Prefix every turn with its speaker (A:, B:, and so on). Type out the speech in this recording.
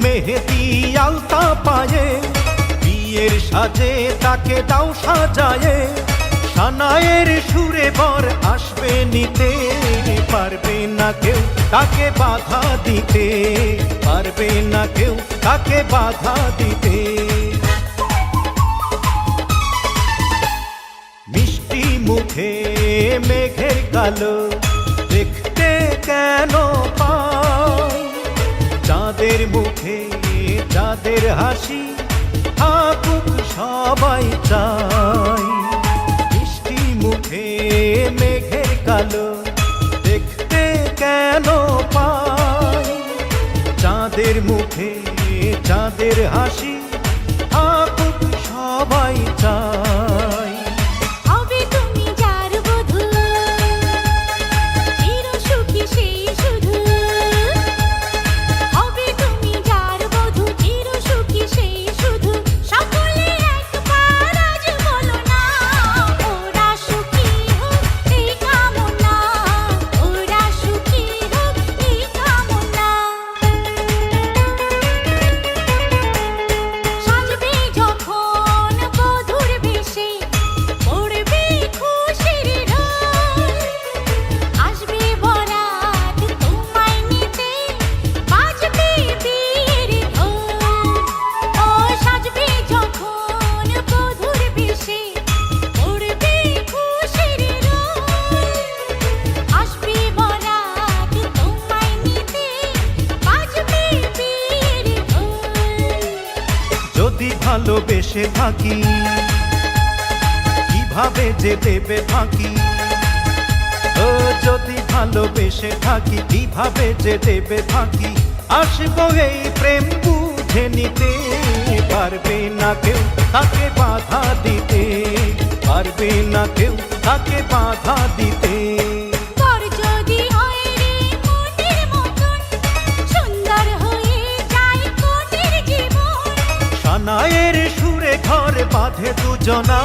A: মেহেদি আলতা পায়ে, বিয়ের সাজে তাকে দাও সাজায়ে, সানায়ের সুরে বর আসবে নিতে, পারবে না কেউ তাকে বাধা দিতে, পারবে না কেউ তাকে বাধা দিতে। মিষ্টি মুখে মেঘের কালো দেখতে কেন পাই, চাঁদের মুখে চাঁদের হাসি থাকুক সবাই চাই। মিষ্টি মুখে মেঘের কালো দেখতে কেন পাই, চাঁদের মুখে চাঁদের হাসি থাকুক সবাই চাই। যদি ভালোবেসে থাকি কিভাবে যে দেবে ফাঁকি, ও যদি ভালোবেসে থাকি কিভাবে যে দেবে ফাঁকি, আসবো এই প্রেম বুঝে নিতে, পারবে না কেউ তাকে বাধা দিতে, পারবে না কেউ তাকে বাধা দিতে। সানায়ের সুরে ঘর বাঁধে দুজনা।